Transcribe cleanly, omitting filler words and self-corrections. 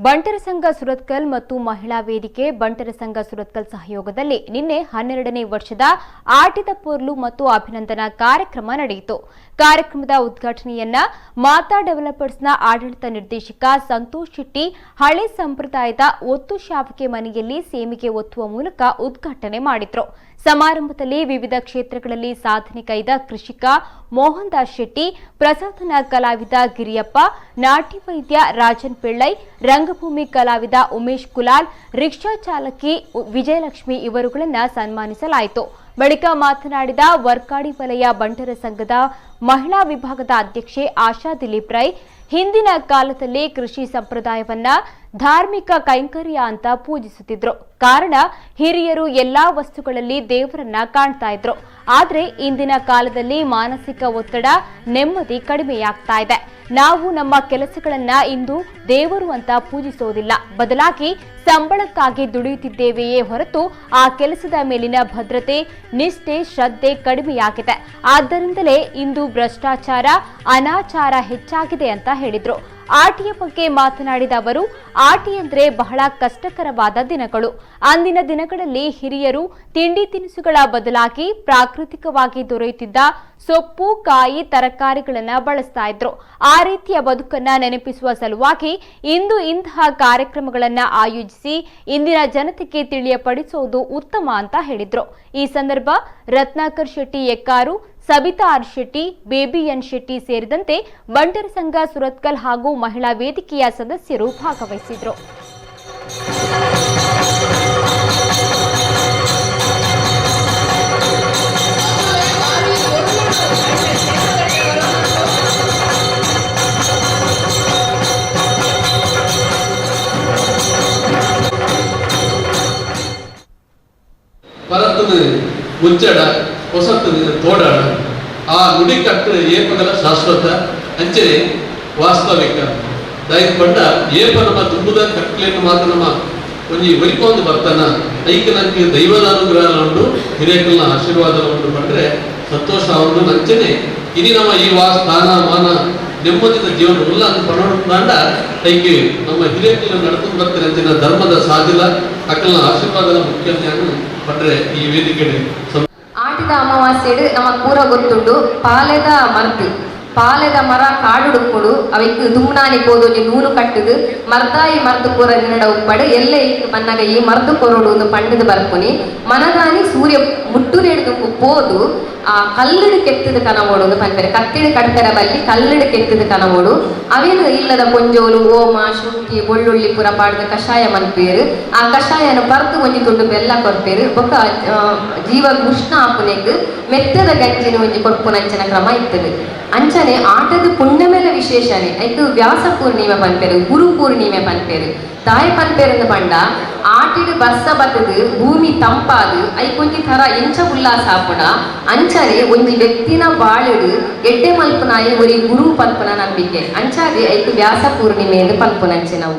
ಬಂಟರ ಸಂಘ ಸುರತ್ಕಲ್ ಮತ್ತು ಮಹಿಳಾ ವೇದಿಕೆ ಬಂಟರ ಸಂಘ ಸುರತ್ಕಲ್ ಸಹಯೋಗದಲ್ಲಿ ನಿನ್ನೆ 12ನೇ ವರ್ಷದ ಆಟಿದ ಪೊರ್ಲು ಮತ್ತು ಅಭಿನಂದನಾ ಕಾರ್ಯಕ್ರಮ ನಡೆಯಿತು. ಕಾರ್ಯಕ್ರಮದ ಉದ್ಘಾಟನೆಯನ್ನ ಮಾತಾ ಡೆವಲಪರ್ಸ್ನ ಆಡಳಿತ ನಿರ್ದೇಶಕ ಸಂತೋಷ್ ಶೆಟ್ಟಿ ಹಳೆ ಸಂಪ್ರದಾಯದ ಒತ್ತು ಶಾವಿಗೆ ಮನೆಯಲ್ಲಿ ಸೇಮಿಗೆ ಒತ್ತುವ ಮೂಲಕ ಉದ್ಘಾಟನೆ ಮಾಡಿದ್ರು. ಸಮಾರಂಭದಲ್ಲಿ ವಿವಿಧ ಕ್ಷೇತ್ರಗಳಲ್ಲಿ ಸಾಧನೆ ಕೈದ ಕೃಷಿಕ ಮೋಹನ್ ದಾಸ್ ಶೆಟ್ಟಿ, ಪ್ರಸಾಧನ ಕಲಾವಿದ ಗಿರಿಯಪ್ಪ, ನಾಟ್ಯ ವೈದ್ಯ ರಾಜನ್ ಪಿಳ್ಳೈ, ರಂಗಭೂಮಿ ಕಲಾವಿದ ಉಮೇಶ್ ಕುಲಾಲ್, ರಿಕ್ಷಾ ಚಾಲಕಿ ವಿಜಯಲಕ್ಷ್ಮಿ ಇವರುಗಳನ್ನು ಸನ್ಮಾನಿಸಲಾಯಿತು. ಬಳಿಕ ಮಾತನಾಡಿದ ವರ್ಕಾಡಿ ವಲಯ ಬಂಟರ ಸಂಘದ ಮಹಿಳಾ ವಿಭಾಗದ ಅಧ್ಯಕ್ಷೆ ಆಶಾ ದಿಲೀಪ್ ರೈ, ಹಿಂದಿನ ಕಾಲದಲ್ಲಿ ಕೃಷಿ ಸಂಪ್ರದಾಯವನ್ನ ಧಾರ್ಮಿಕ ಕೈಂಕರ್ಯ ಅಂತ ಪೂಜಿಸುತ್ತಿದ್ರು. ಕಾರಣ ಹಿರಿಯರು ಎಲ್ಲಾ ವಸ್ತುಗಳಲ್ಲಿ ದೇವರನ್ನ ಕಾಣ್ತಾ ಇದ್ರು. ಆದ್ರೆ ಇಂದಿನ ಕಾಲದಲ್ಲಿ ಮಾನಸಿಕ ಒತ್ತಡ, ನೆಮ್ಮದಿ ಕಡಿಮೆಯಾಗ್ತಾ ಇದೆ. ನಾವು ನಮ್ಮ ಕೆಲಸಗಳನ್ನ ಇಂದು ದೇವರು ಅಂತ ಪೂಜಿಸೋದಿಲ್ಲ, ಬದಲಾಗಿ ಸಂಬಳಕ್ಕಾಗಿ ದುಡಿಯುತ್ತಿದ್ದೇವೆಯೇ ಹೊರತು ಆ ಕೆಲಸದ ಮೇಲಿನ ಭದ್ರತೆ, ನಿಷ್ಠೆ, ಶ್ರದ್ಧೆ ಕಡಿಮೆಯಾಗಿದೆ. ಆದ್ದರಿಂದಲೇ ಇಂದು ಭ್ರಷ್ಟಾಚಾರ, ಅನಾಚಾರ ಹೆಚ್ಚಾಗಿದೆ ಅಂತ ಹೇಳಿದ್ರು. ಆಟಿಯ ಬಗ್ಗೆ ಮಾತನಾಡಿದ ಅವರು, ಆಟಿ ಅಂದ್ರೆ ಬಹಳ ಕಷ್ಟಕರವಾದ ದಿನಗಳು. ಅಂದಿನ ದಿನಗಳಲ್ಲಿ ಹಿರಿಯರು ತಿಂಡಿ ತಿನಿಸುಗಳ ಬದಲಾಗಿ ಪ್ರಾಕೃತಿಕವಾಗಿ ದೊರೆಯುತ್ತಿದ್ದ ಸೊಪ್ಪು, ಕಾಯಿ, ತರಕಾರಿಗಳನ್ನ ಬಳಸ್ತಾ ಇದ್ರು. ಆ ರೀತಿಯ ಬದುಕನ್ನ ನೆನಪಿಸುವ ಸಲುವಾಗಿ ಇಂದು ಇಂತಹ ಕಾರ್ಯಕ್ರಮಗಳನ್ನ ಆಯೋಜಿಸಿ ಇಂದಿನ ಜನತೆಗೆ ತಿಳಿಯಪಡಿಸುವುದು ಉತ್ತಮ ಅಂತ ಹೇಳಿದ್ರು. ಈ ಸಂದರ್ಭ ರತ್ನಾಕರ್ ಶೆಟ್ಟಿ ಎಕ್ಕಾರು, ಸಬಿತಾ ಆರ್ ಶೆಟ್ಟಿ, ಬೇಬಿ ಎನ್ ಶೆಟ್ಟಿ ಸೇರಿದಂತೆ ಬಂಟರ ಸಂಘ ಸುರತ್ಕಲ್ ಹಾಗೂ ಮಹಿಳಾ ವೇದಿಕೆಯ ಸದಸ್ಯರು ಭಾಗವಹಿಸಿದ್ರು. ಪರತ್ತದು ಮುಚ್ಚಡ ಹೊಸತದು ತೋಡಾಡ ಆ ನುಡಿಕಟ್ಟು ಏಪಗಲ ಶಾಶ್ವತ ಅಂಚನೆ ವಾಸ್ತವಿಕ ದಯಕ್ ಪಂಡ ಏಪ ನಮ್ಮ ತುಂಬುದ ಕಟ್ಲೆಯನ್ನು ಮಾತ್ರ ನಮ್ಮ ಒಂಜಿ ಒಲಿಕೊಂಡು ಬರ್ತಾನ ಐಕನಕ್ಕೆ ದೈವದ ಅನುಗ್ರಹ ಉಂಟು, ಹಿರೇಕಲ್ನ ಆಶೀರ್ವಾದ ಉಂಟು ಪಂಡ್ರೆ ಸಂತೋಷ ಉಂಟು. ಅಂಚನೆ ಇನಿ ನಮ್ಮ ಈ ಸ್ಥಾನ ಮಾನ ನೆಮ್ಮದಿದ ಜೀವನ ಉಲ್ಲ ಅಂತ ಪಣೋಡ ಐಕೆ ನಮ್ಮ ಹಿರೇಕಲ್ನ ನಡ್ಕೊಂಡು ಬರ್ತಾರೆ ಅಂಚಿನ ಧರ್ಮದ ಸಾಧಿಲ ಅಕ್ಕಲ್ನ ಆಶೀರ್ವಾದದ ಮುಖ್ಯ ಪಂಡ್ರೆ ಈ ವೇದಿಕೆ ಆಟಿದ ಅಮಾವಾಸ್ಯೆಡು ನಮ್ಮ ಪೂರ ಗೊತ್ತುಂಡು ಪಾಲೆದ ಮರ ಕಾಡುಡುಕೊಡು ಅವಕ್ಕೆ ದುಮ್ನಾನಿ ಪೋದೊಂಜಿ ನೂಲು ಕಟ್ಟುದು ಮರ್ದಾಯಿ ಮರ್ದು ಪೂರ ನಿನ್ನಡ ಉಪ್ಪಡು ಎಲ್ಲ ಇಟ್ಟು ಬನ್ನಗ ಈ ಮರ್ದು ಕೊರಡು ಒಂದು ಪಂಡದು ಬರ್ಪುನಿ ಮನದಾನಿ ಸೂರ್ಯ ಮುಟ್ಟುರೆಡ್ದು ಪೋದು ಆ ಕಲ್ಲಡು ಕೆತ್ತದ ಕನವೋಡು ಪನ್ಪೇರು ಕತ್ತಿಡು ಕಟ್ಟರ ಬಲ್ಲಿ ಕಲ್ಲಡು ಕೆತ್ತದ ಕನವೋಡು ಅವೇನು ಇಲ್ಲದ ಕೊಂಜೋಲು ಓಮ ಶುಂಠಿ ಬೆಳ್ಳುಳ್ಳಿ ಪೂರ ಪಾಡ್ದ ಕಷಾಯ ಮನ್ಪೇರು. ಆ ಕಷಾಯನ ಬರ್ದು ಒಂಜಿ ತುಂಡು ಬೆಲ್ಲ ಕೊಡ್ಪೇರು. ಬೊಕ್ಕ ಜೀವ ಉಷ್ಣ ಆಪುನೆಗ್ ಮೆತ್ತದ ಗಂಜಿನ ಒಂಜಿ ಕೊಡ್ಪುನಂಚನ ಕ್ರಮ ಇರ್ತದೆ. ಅಂಚನೆ ಆಟದ ಪುಣ್ಯಮೆಲ್ಲ ವಿಶೇಷನೇ ಐದು ವ್ಯಾಸ ಪೂರ್ಣಿಮೆ ಪನ್ಪೇರು, ಗುರು ಪೂರ್ಣಿಮೆ ಪನ್ಪೇರು, ತಾಯಿ ಪನ್ಪೇರು ಪಂಡ ಆಟಿಡು ಬರ್ಸ ಬತ್ತದು ಭೂಮಿ ತಂಪಾದು ಐಕೊಂಜಿ ತರ ಎಂಚ ಉಲ್ಲಾಸ ಆಪುಣ. ಅಂಚನೆ ಒಂಜಿ ವ್ಯಕ್ತಿನ ಬಾಳುಡು ಎಡ್ಡೆ ಮಲ್ಪುನಾಯಿ ಒರಿ ಗುರು ಪನ್ಪುನ ನಂಬಿಕೆ. ಅಂಚಾದೆ ಐದು ವ್ಯಾಸ ಪೂರ್ಣಿಮೆ ಎಂದು ಪನ್ಪುನಂಚೆ ನಾವು